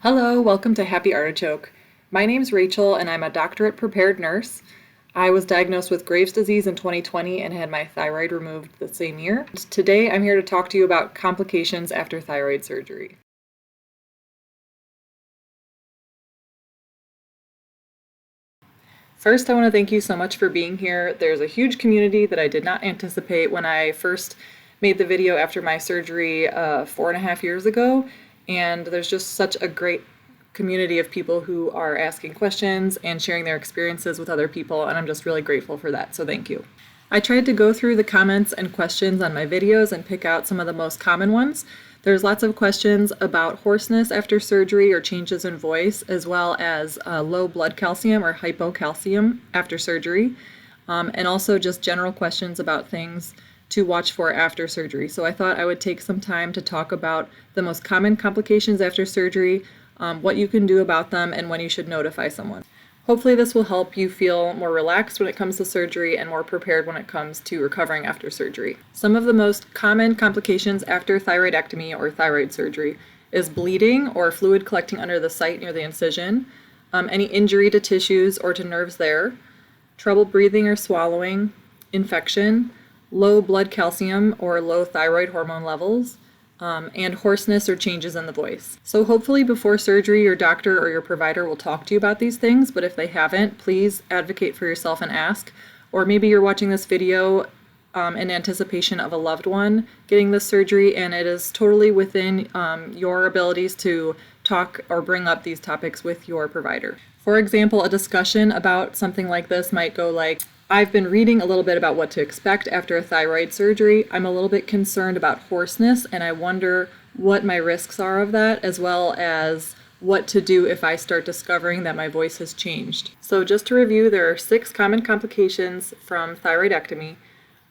Hello, welcome to Happy Artichoke. My name's Rachel and I'm a doctorate prepared nurse. I was diagnosed with Graves' disease in 2020 and had my thyroid removed the same year. Today I'm here to talk to you about complications after thyroid surgery. First, I want to thank you so much for being here. There's a huge community that I did not anticipate when I first made the video after my surgery 4.5 years ago, and there's just such a great community of people who are asking questions and sharing their experiences with other people, and I'm just really grateful for that, so thank you. I tried to go through the comments and questions on my videos and pick out some of the most common ones. There's lots of questions about hoarseness after surgery or changes in voice, as well as low blood calcium or hypocalcemia after surgery, and also just general questions about things to watch for after surgery. So I thought I would take some time to talk about the most common complications after surgery, what you can do about them, and when you should notify someone. Hopefully this will help you feel more relaxed when it comes to surgery and more prepared when it comes to recovering after surgery. Some of the most common complications after thyroidectomy or thyroid surgery is bleeding or fluid collecting under the site near the incision, any injury to tissues or to nerves there, trouble breathing or swallowing, infection, low blood calcium or low thyroid hormone levels, and hoarseness or changes in the voice. So hopefully before surgery your doctor or your provider will talk to you about these things, but if they haven't, please advocate for yourself and ask. Or maybe you're watching this video in anticipation of a loved one getting this surgery, and it is totally within your abilities to talk or bring up these topics with your provider. For example, a discussion about something like this might go like, I've been reading a little bit about what to expect after a thyroid surgery. I'm a little bit concerned about hoarseness, and I wonder what my risks are of that, as well as what to do if I start discovering that my voice has changed. So just to review, there are 6 common complications from thyroidectomy.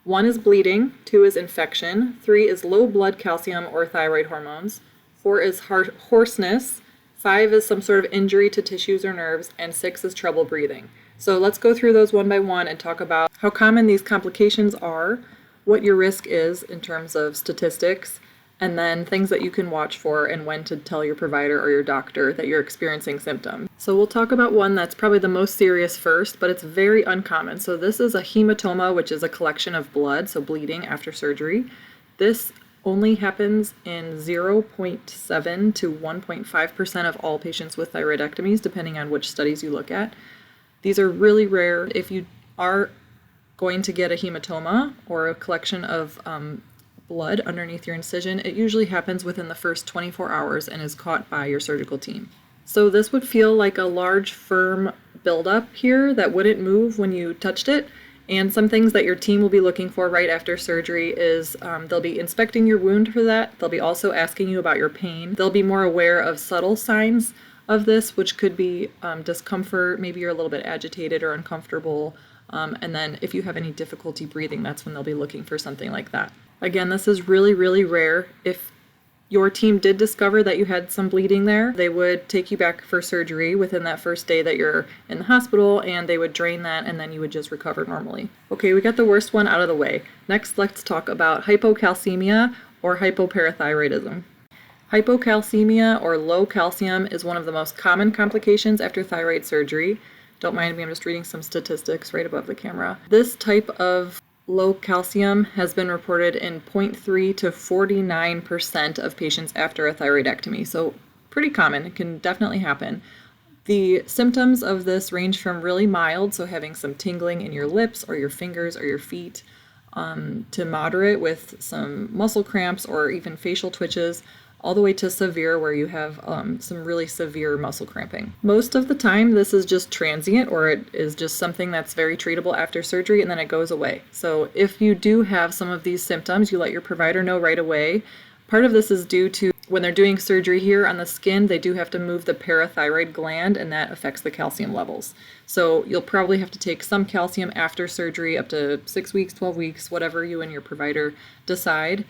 1 is bleeding, 2 is infection, 3 is low blood calcium or thyroid hormones, 4 is hoarseness, 5 is some sort of injury to tissues or nerves, and 6 is trouble breathing. So let's go through those one by one and talk about how common these complications are, what your risk is in terms of statistics, and then things that you can watch for and when to tell your provider or your doctor that you're experiencing symptoms. So we'll talk about one that's probably the most serious first, but it's very uncommon. So this is a hematoma, which is a collection of blood, so bleeding after surgery. This only happens in 0.7 to 1.5% of all patients with thyroidectomies, depending on which studies you look at. These are really rare. If you are going to get a hematoma or a collection of blood underneath your incision, it usually happens within the first 24 hours and is caught by your surgical team. So this would feel like a large, firm buildup here that wouldn't move when you touched it. And some things that your team will be looking for right after surgery is they'll be inspecting your wound for that. They'll be also asking you about your pain. They'll be more aware of subtle signs of this, which could be discomfort, maybe you're a little bit agitated or uncomfortable, and then if you have any difficulty breathing, that's when they'll be looking for something like that. Again, this is really, really rare. If your team did discover that you had some bleeding there, they would take you back for surgery within that first day that you're in the hospital, and they would drain that, and then you would just recover normally. Okay, we got the worst one out of the way. Next, let's talk about hypocalcemia or hypoparathyroidism. Hypocalcemia or low calcium is one of the most common complications after thyroid surgery. Don't mind me, I'm just reading some statistics right above the camera. This type of low calcium has been reported in 0.3 to 49% of patients after a thyroidectomy, so pretty common. It can definitely happen. The symptoms of this range from really mild, so having some tingling in your lips or your fingers or your feet, to moderate with some muscle cramps or even facial twitches, all the way to severe where you have some really severe muscle cramping. Most of the time this is just transient, or it is just something that's very treatable after surgery and then it goes away. So if you do have some of these symptoms, you let your provider know right away. Part of this is due to when they're doing surgery here on the skin, they do have to move the parathyroid gland, and that affects the calcium levels. So you'll probably have to take some calcium after surgery, up to 6 weeks, 12 weeks, whatever you and your provider decide.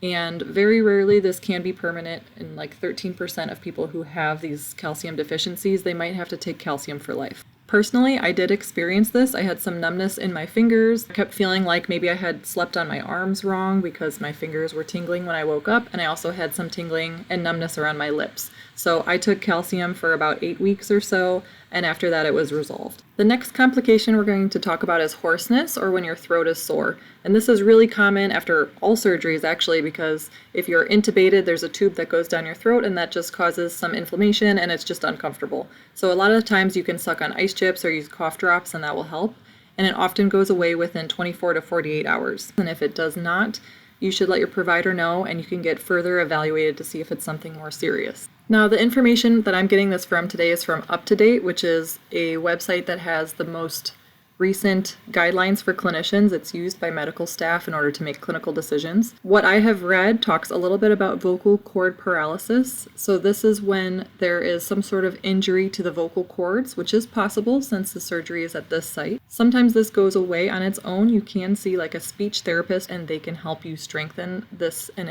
And very rarely this can be permanent. In like 13% of people who have these calcium deficiencies, they might have to take calcium for life. Personally, I did experience this. I had some numbness in my fingers. I kept feeling like maybe I had slept on my arms wrong because my fingers were tingling when I woke up, and I also had some tingling and numbness around my lips. So I took calcium for about 8 weeks or so, and after that it was resolved. The next complication we're going to talk about is hoarseness, or when your throat is sore. And this is really common after all surgeries actually, because if you're intubated, there's a tube that goes down your throat and that just causes some inflammation and it's just uncomfortable. So a lot of the times you can suck on ice chips or use cough drops and that will help. And it often goes away within 24 to 48 hours. And if it does not, you should let your provider know and you can get further evaluated to see if it's something more serious. Now, the information that I'm getting this from today is from UpToDate, which is a website that has the most recent guidelines for clinicians. It's used by medical staff in order to make clinical decisions. What I have read talks a little bit about vocal cord paralysis. So this is when there is some sort of injury to the vocal cords, which is possible since the surgery is at this site. Sometimes this goes away on its own. You can see like a speech therapist and they can help you strengthen this and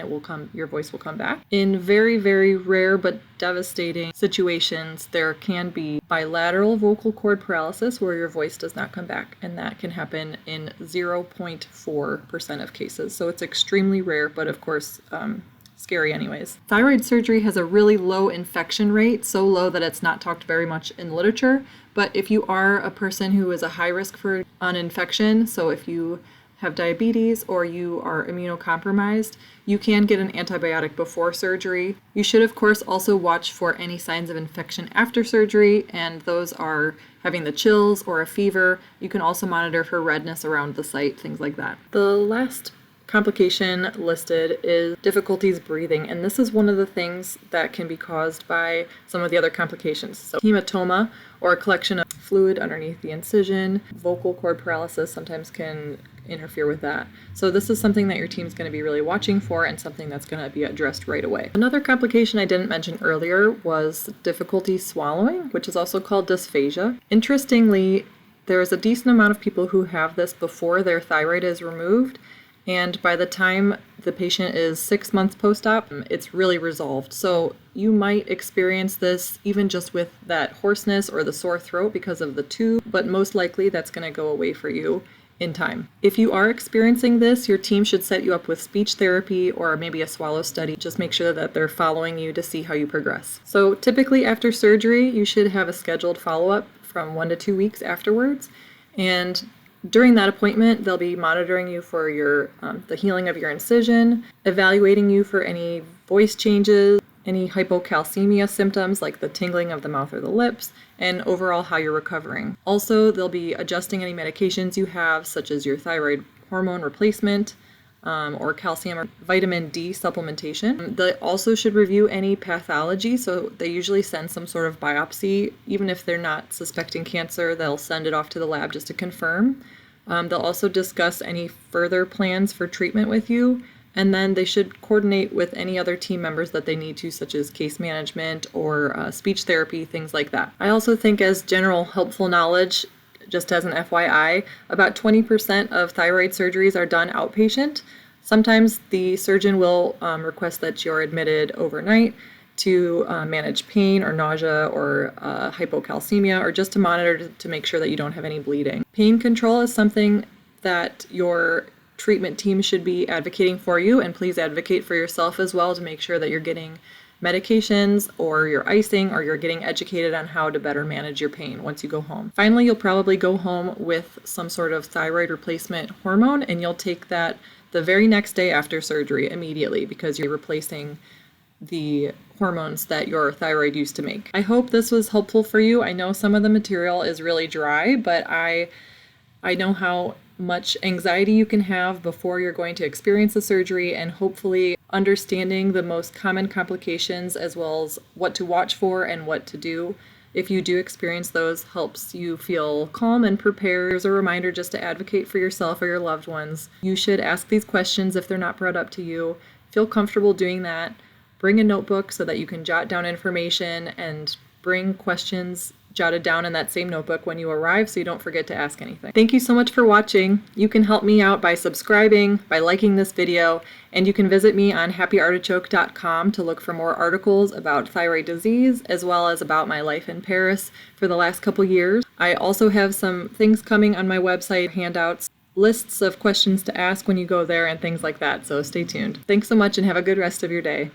your voice will come back. In very, very rare but devastating situations, there can be bilateral vocal cord paralysis where your voice does not come back, and that can happen in 0.4% of cases. So it's extremely rare, but of course, scary anyways. Thyroid surgery has a really low infection rate, so low that it's not talked very much in literature. But if you are a person who is a high risk for an infection, so if you have diabetes or you are immunocompromised, you can get an antibiotic before surgery. You should, of course, also watch for any signs of infection after surgery, and those are having the chills or a fever. You can also monitor for redness around the site, things like that. The last complication listed is difficulties breathing, and this is one of the things that can be caused by some of the other complications. So hematoma, or a collection of fluid underneath the incision. Vocal cord paralysis sometimes can interfere with that. So this is something that your team's going to be really watching for and something that's going to be addressed right away. Another complication I didn't mention earlier was difficulty swallowing, which is also called dysphagia. Interestingly, there is a decent amount of people who have this before their thyroid is removed, and by the time the patient is 6 months post-op, it's really resolved. So you might experience this even just with that hoarseness or the sore throat because of the tube, but most likely that's going to go away for you in time. If you are experiencing this, your team should set you up with speech therapy or maybe a swallow study. Just make sure that they're following you to see how you progress. So typically after surgery, you should have a scheduled follow-up from 1 to 2 weeks afterwards. And during that appointment, they'll be monitoring you for your the healing of your incision, evaluating you for any voice changes, any hypocalcemia symptoms like the tingling of the mouth or the lips, and overall how you're recovering. Also, they'll be adjusting any medications you have, such as your thyroid hormone replacement, or calcium or vitamin D supplementation. They also should review any pathology, so they usually send some sort of biopsy. Even if they're not suspecting cancer, they'll send it off to the lab just to confirm. They'll also discuss any further plans for treatment with you, and then they should coordinate with any other team members that they need to, such as case management or speech therapy, things like that. I also think, as general helpful knowledge, just as an FYI, about 20% of thyroid surgeries are done outpatient. Sometimes the surgeon will request that you're admitted overnight to manage pain or nausea or hypocalcemia, or just to monitor to make sure that you don't have any bleeding. Pain control is something that your treatment team should be advocating for you, and please advocate for yourself as well to make sure that you're getting medications or you're icing or you're getting educated on how to better manage your pain once you go home. Finally, you'll probably go home with some sort of thyroid replacement hormone, and you'll take that the very next day after surgery immediately because you're replacing the hormones that your thyroid used to make. I hope this was helpful for you. I know some of the material is really dry, but I know how much anxiety you can have before you're going to experience the surgery, and hopefully understanding the most common complications as well as what to watch for and what to do if you do experience those helps you feel calm and prepared. Here's a reminder just to advocate for yourself or your loved ones. You should ask these questions if they're not brought up to you. Feel comfortable doing that. Bring a notebook so that you can jot down information, and bring questions jotted down in that same notebook when you arrive so you don't forget to ask anything. Thank you so much for watching. You can help me out by subscribing, by liking this video, and you can visit me on happyartichoke.com to look for more articles about thyroid disease as well as about my life in Paris for the last couple years. I also have some things coming on my website, handouts, lists of questions to ask when you go there and things like that, so stay tuned. Thanks so much and have a good rest of your day.